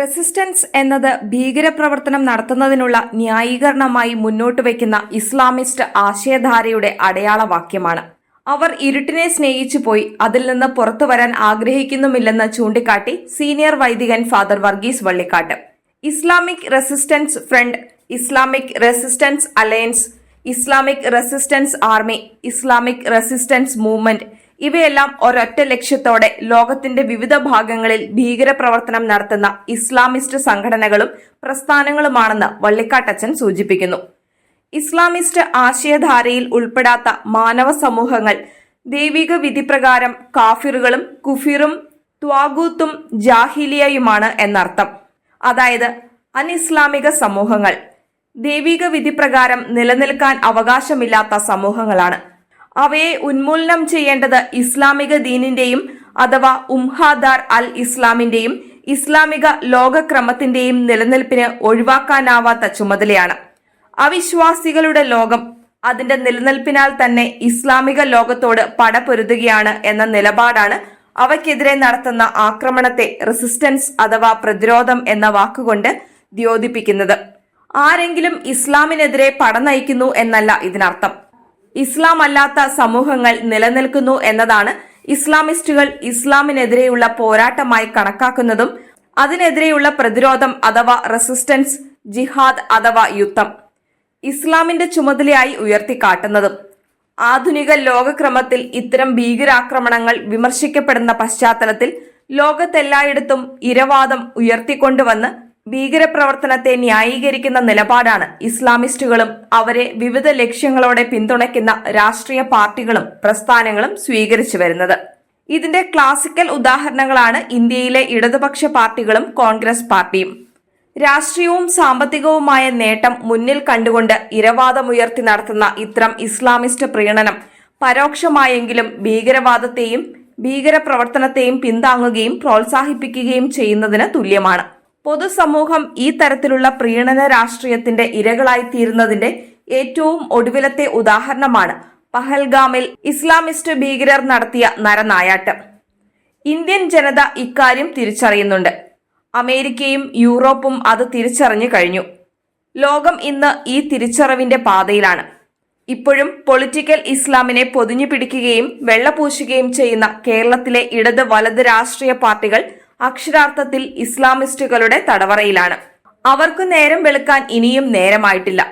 Resistance എന്നത് ഭീകരപ്രവർത്തനം നടത്തുന്നതിനുള്ള ന്യായീകരണമായി മുന്നോട്ട് വയ്ക്കുന്ന ഇസ്ലാമിസ്റ്റ് ആശയധാരയുടെ അടയാളവാക്യമാണ്. അവർ ഇരുട്ടിനെ സ്നേഹിച്ചു പോയി അതിൽ നിന്ന് പുറത്തു വരാൻ ആഗ്രഹിക്കുന്നുമില്ലെന്ന് ചൂണ്ടിക്കാട്ടി സീനിയർ വൈദികൻ father Varghese Vallikkattu. Islamic resistance front, Islamic resistance alliance, Islamic resistance army, Islamic resistance movement ഇവയെല്ലാം ഒരൊറ്റ ലക്ഷ്യത്തോടെ ലോകത്തിന്റെ വിവിധ ഭാഗങ്ങളിൽ ഭീകരപ്രവർത്തനം നടത്തുന്ന ഇസ്ലാമിസ്റ്റ് സംഘടനകളും പ്രസ്ഥാനങ്ങളുമാണെന്ന് വള്ളിക്കാട്ടച്ചൻ സൂചിപ്പിക്കുന്നു. ഇസ്ലാമിസ്റ്റ് ആശയധാരയിൽ ഉൾപ്പെടാത്ത മാനവ സമൂഹങ്ങൾ ദൈവിക വിധിപ്രകാരം കാഫിറുകളും കുഫിറും ത്വാഗൂത്തും ജാഹിലിയയുമാണ് എന്നർത്ഥം. അതായത് അനിസ്ലാമിക സമൂഹങ്ങൾ ദൈവിക വിധിപ്രകാരം നിലനിൽക്കാൻ അവകാശമില്ലാത്ത സമൂഹങ്ങളാണ്. അവയെ ഉന്മൂലനം ചെയ്യേണ്ടത് ഇസ്ലാമിക ദീനിന്റെയും അഥവാ ഉംഹാദാർ അൽ ഇസ്ലാമിന്റെയും ഇസ്ലാമിക ലോകക്രമത്തിന്റെയും നിലനിൽപ്പിന് ഒഴിവാക്കാനാവാത്ത ചുമതലയാണ്. അവിശ്വാസികളുടെ ലോകം അതിന്റെ നിലനിൽപ്പിനാൽ തന്നെ ഇസ്ലാമിക ലോകത്തോട് പടപൊരുതുകയാണ് എന്ന നിലപാടാണ് അവയ്ക്കെതിരെ നടത്തുന്ന ആക്രമണത്തെ റെസിസ്റ്റൻസ് അഥവാ പ്രതിരോധം എന്ന വാക്കുകൊണ്ട് ദ്യോതിപ്പിക്കുന്നത്. ആരെങ്കിലും ഇസ്ലാമിനെതിരെ പട നയിക്കുന്നു എന്നല്ല ഇതിനർത്ഥം. ഇസ്ലാം അല്ലാത്ത സമൂഹങ്ങൾ നിലനിൽക്കുന്നു എന്നതാണ് ഇസ്ലാമിസ്റ്റുകൾ ഇസ്ലാമിനെതിരെയുള്ള പോരാട്ടമായി കണക്കാക്കുന്നതും അതിനെതിരെയുള്ള പ്രതിരോധം അഥവാ റെസിസ്റ്റൻസ്, ജിഹാദ് അഥവാ യുദ്ധം ഇസ്ലാമിന്റെ ചുമതലയായി ഉയർത്തിക്കാട്ടുന്നതും. ആധുനിക ലോകക്രമത്തിൽ ഇത്തരം ഭീകരാക്രമണങ്ങൾ വിമർശിക്കപ്പെടുന്ന പശ്ചാത്തലത്തിൽ ലോകത്തെല്ലായിടത്തും ഇരവാദം ഉയർത്തിക്കൊണ്ടുവന്ന് ഭീകരപ്രവർത്തനത്തെ ന്യായീകരിക്കുന്ന നിലപാടാണ് ഇസ്ലാമിസ്റ്റുകളും അവരെ വിവിധ ലക്ഷ്യങ്ങളോടെ പിന്തുണയ്ക്കുന്ന രാഷ്ട്രീയ പാർട്ടികളും പ്രസ്ഥാനങ്ങളും സ്വീകരിച്ചു വരുന്നത്. ഇതിന്റെ ക്ലാസിക്കൽ ഉദാഹരണങ്ങളാണ് ഇന്ത്യയിലെ ഇടതുപക്ഷ പാർട്ടികളും കോൺഗ്രസ് പാർട്ടിയും. രാഷ്ട്രീയവും സാമ്പത്തികവുമായ നേട്ടം മുന്നിൽ കണ്ടുകൊണ്ട് ഇരവാദമുയർത്തി നടത്തുന്ന ഇത്തരം ഇസ്ലാമിസ്റ്റ് പ്രീണനം പരോക്ഷമായെങ്കിലും ഭീകരവാദത്തെയും ഭീകരപ്രവർത്തനത്തെയും പിന്താങ്ങുകയും പ്രോത്സാഹിപ്പിക്കുകയും ചെയ്യുന്നതിന് തുല്യമാണ്. പൊതുസമൂഹം ഈ തരത്തിലുള്ള പ്രീണന രാഷ്ട്രീയത്തിന്റെ ഇരകളായിത്തീരുന്നതിന്റെ ഏറ്റവും ഒടുവിലത്തെ ഉദാഹരണമാണ് പഹൽഗാമിൽ ഇസ്ലാമിസ്റ്റ് ഭീകരർ നടത്തിയ നരനായാട്ട്. ഇന്ത്യൻ ജനത ഇക്കാര്യം തിരിച്ചറിയുന്നുണ്ട്. അമേരിക്കയും യൂറോപ്പും അത് തിരിച്ചറിഞ്ഞു കഴിഞ്ഞു. ലോകം ഇന്ന് ഈ തിരിച്ചറിവിന്റെ പാതയിലാണ്. ഇപ്പോഴും പൊളിറ്റിക്കൽ ഇസ്ലാമിനെ പൊതിഞ്ഞു പിടിക്കുകയും വെള്ളപൂശുകയും ചെയ്യുന്ന കേരളത്തിലെ ഇടത് വലത് രാഷ്ട്രീയ പാർട്ടികൾ അക്ഷരാർത്ഥത്തിൽ ഇസ്ലാമിസ്റ്റുകളുടെ തടവറയിലാണ്. അവർക്ക് നേരം വെളുക്കാൻ ഇനിയും നേരമായിട്ടില്ല.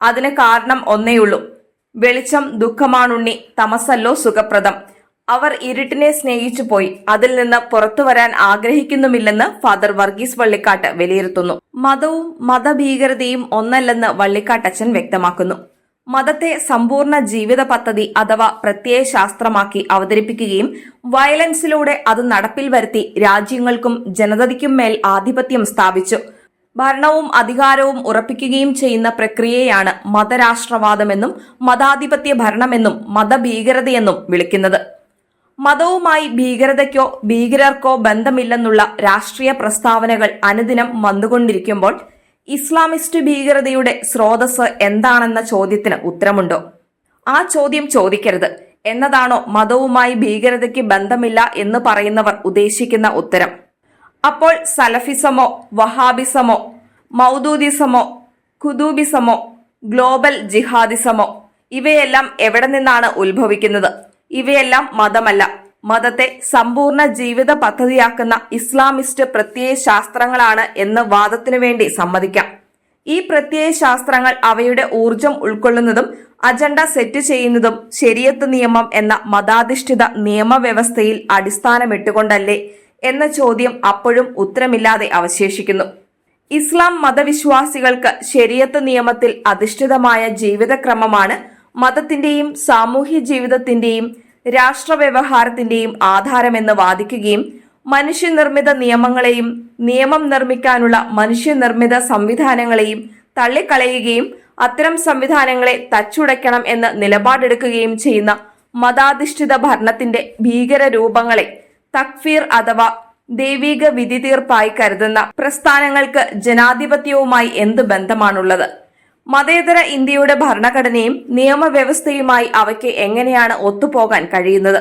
അതിന് കാരണം ഒന്നേയുള്ളൂ: വെളിച്ചം ദുഃഖമാണുണ്ണി, തമസല്ലോ സുഖപ്രദം. അവർ ഇരുട്ടിനെ സ്നേഹിച്ചു പോയി അതിൽ നിന്ന് പുറത്തു വരാൻ ആഗ്രഹിക്കുന്നുമില്ലെന്ന് ഫാദർ വർഗീസ് വള്ളിക്കാട്ട് വിലയിരുത്തുന്നു. മതവും മതഭീകരതയും ഒന്നല്ലെന്ന് വള്ളിക്കാട്ടച്ചൻ വ്യക്തമാക്കുന്നു. മതത്തെ സമ്പൂർണ്ണ ജീവിത പദ്ധതി അഥവാ പ്രത്യയശാസ്ത്രമാക്കി അവതരിപ്പിക്കുകയും വയലൻസിലൂടെ അത് നടപ്പിൽ വരുത്തി രാജ്യങ്ങൾക്കും ജനതയ്ക്കും മേൽ ആധിപത്യം സ്ഥാപിച്ചു ഭരണവും അധികാരവും ഉറപ്പിക്കുകയും ചെയ്യുന്ന പ്രക്രിയയാണ് മതരാഷ്ട്രവാദമെന്നും മതാധിപത്യ ഭരണമെന്നും മതഭീകരതയെന്നും വിളിക്കുന്നത്. മതവുമായി ഭീകരതയ്ക്കോ ഭീകരർക്കോ ബന്ധമില്ലെന്നുള്ള രാഷ്ട്രീയ പ്രസ്താവനകൾ അനുദിനം വന്നുകൊണ്ടിരിക്കുമ്പോൾ ഇസ്ലാമിസ്റ്റ് ഭീകരതയുടെ സ്രോതസ് എന്താണെന്ന ചോദ്യത്തിന് ഉത്തരമുണ്ടോ? ആ ചോദ്യം ചോദിക്കരുത് എന്നതാണോ മതവുമായി ഭീകരതയ്ക്ക് ബന്ധമില്ല എന്ന് പറയുന്നവർ ഉദ്ദേശിക്കുന്ന ഉത്തരം? അപ്പോൾ സലഫിസമോ വഹാബിസമോ മൗദൂദിസമോ ഖുദൂബിസമോ ഗ്ലോബൽ ജിഹാദിസമോ ഇവയെല്ലാം എവിടെ നിന്നാണ് ഉത്ഭവിക്കുന്നത്? ഇവയെല്ലാം മതമല്ല. മതത്തെ സമ്പൂർണ്ണ ജീവിത പദ്ധതിയാക്കുന്ന ഇസ്ലാമിസ്റ്റ് പ്രത്യയശാസ്ത്രങ്ങളാണ് എന്ന് വാദത്തിനു വേണ്ടി സമ്മതിക്കാം. ഈ പ്രത്യയശാസ്ത്രങ്ങൾ അവയുടെ ഊർജം ഉൾക്കൊള്ളുന്നതും അജണ്ട സെറ്റ് ചെയ്യുന്നതും ശരീഅത്ത് നിയമം എന്ന മതാധിഷ്ഠിത നിയമവ്യവസ്ഥയിൽ അടിസ്ഥാനമിട്ടുകൊണ്ടല്ലേ എന്ന ചോദ്യം അപ്പോഴും ഉത്തരമില്ലാതെ അവശേഷിക്കുന്നു. ഇസ്ലാം മതവിശ്വാസികൾക്ക് ശരീഅത്ത് നിയമത്തിൽ അധിഷ്ഠിതമായ ജീവിതക്രമമാണ് മതത്തിന്റെയും സാമൂഹ്യ ജീവിതത്തിന്റെയും രാഷ്ട്രവ്യവഹാരത്തിന്റെയും ആധാരമെന്ന് വാദിക്കുകയും മനുഷ്യനിർമ്മിത നിയമങ്ങളെയും നിയമം നിർമ്മിക്കാനുള്ള മനുഷ്യനിർമ്മിത സംവിധാനങ്ങളെയും തള്ളിക്കളയുകയും അത്തരം സംവിധാനങ്ങളെ തച്ചുടയ്ക്കണം എന്ന് നിലപാടെടുക്കുകയും ചെയ്യുന്ന മതാധിഷ്ഠിത ഭരണത്തിന്റെ ഭീകര രൂപങ്ങളെ തക്ഫീർ അഥവാ ദൈവിക വിധി തീർപ്പായി കരുതുന്ന പ്രസ്ഥാനങ്ങൾക്ക് ജനാധിപത്യവുമായി എന്ത് ബന്ധമാണുള്ളത്? മതേതര ഇന്ത്യയുടെ ഭരണഘടനയും നിയമവ്യവസ്ഥയുമായി അവയ്ക്ക് എങ്ങനെയാണ് ഒത്തുപോകാൻ കഴിയുന്നത്?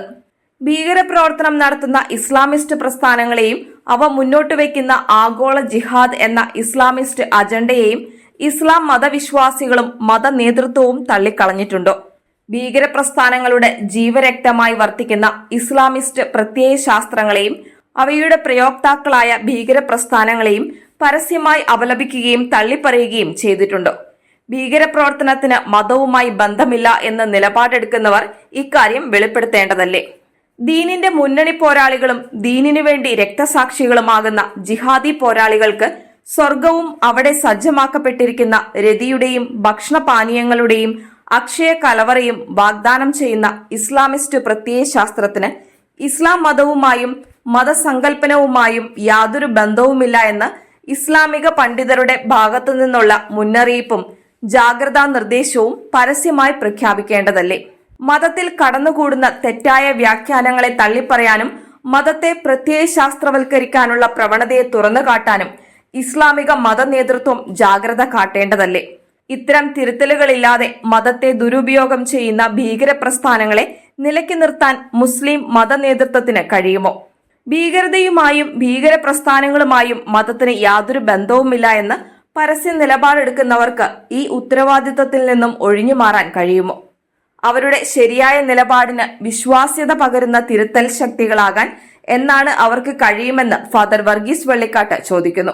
ഭീകരപ്രവർത്തനം നടത്തുന്ന ഇസ്ലാമിസ്റ്റ് പ്രസ്ഥാനങ്ങളെയും അവ മുന്നോട്ട് വയ്ക്കുന്ന ആഗോള ജിഹാദ് എന്ന ഇസ്ലാമിസ്റ്റ് അജണ്ടയെയും ഇസ്ലാം മതവിശ്വാസികളും മത നേതൃത്വവും തള്ളിക്കളഞ്ഞിട്ടുണ്ടോ? ഭീകരപ്രസ്ഥാനങ്ങളുടെ ജീവരക്തമായി വർത്തിക്കുന്ന ഇസ്ലാമിസ്റ്റ് പ്രത്യയശാസ്ത്രങ്ങളെയും അവയുടെ പ്രയോക്താക്കളായ ഭീകരപ്രസ്ഥാനങ്ങളെയും പരസ്യമായി അപലപിക്കുകയും തള്ളിപ്പറയുകയും ചെയ്തിട്ടുണ്ടോ? ഭീകരപ്രവർത്തനത്തിന് മതവുമായി ബന്ധമില്ല എന്ന നിലപാടെടുക്കുന്നവർ ഇക്കാര്യം വെളിപ്പെടുത്തേണ്ടതല്ലേ? ദീനിന്റെ മുന്നണി പോരാളികളും ദീനിനു വേണ്ടി രക്തസാക്ഷികളുമാകുന്ന ജിഹാദി പോരാളികൾക്ക് സ്വർഗവും അവിടെ സജ്ജമാക്കപ്പെട്ടിരിക്കുന്ന രതിയുടെയും ഭക്ഷണപാനീയങ്ങളുടെയും അക്ഷയ കലവറയും വാഗ്ദാനം ചെയ്യുന്ന ഇസ്ലാമിസ്റ്റ് പ്രത്യയശാസ്ത്രത്തിന് ഇസ്ലാം മതവുമായും മതസങ്കല്പനവുമായും യാതൊരു ബന്ധവുമില്ല എന്ന് ഇസ്ലാമിക പണ്ഡിതരുടെ ഭാഗത്തു നിന്നുള്ള മുന്നറിയിപ്പും ജാഗ്രതാ നിർദ്ദേശവും പരസ്യമായി പ്രഖ്യാപിക്കേണ്ടതല്ലേ? മതത്തിൽ കടന്നുകൂടുന്ന തെറ്റായ വ്യാഖ്യാനങ്ങളെ തള്ളിപ്പറയാനും മതത്തെ പ്രത്യയശാസ്ത്രവൽക്കരിക്കാനുള്ള പ്രവണതയെ തുറന്നുകാട്ടാനും ഇസ്ലാമിക മത നേതൃത്വം ജാഗ്രത കാട്ടേണ്ടതല്ലേ? ഇത്തരം തിരുത്തലുകളില്ലാതെ മതത്തെ ദുരുപയോഗം ചെയ്യുന്ന ഭീകരപ്രസ്ഥാനങ്ങളെ നിലയ്ക്ക് നിർത്താൻ മുസ്ലിം മത നേതൃത്വത്തിന് കഴിയുമോ? ഭീകരതയുമായും ഭീകരപ്രസ്ഥാനങ്ങളുമായും മതത്തിന് യാതൊരു ബന്ധവുമില്ല എന്ന് പരസ്യ നിലപാടെടുക്കുന്നവർക്ക് ഈ ഉത്തരവാദിത്തത്തിൽ നിന്നും ഒഴിഞ്ഞു മാറാൻ കഴിയുമോ? അവരുടെ ശരിയായ നിലപാടിന് വിശ്വാസ്യത പകരുന്ന തിരുത്തൽ ശക്തികളാകാൻ എന്നാണ് അവർക്ക് കഴിയുമെന്ന് ഫാദർ വർഗീസ് വെള്ളിക്കാട്ട് ചോദിക്കുന്നു.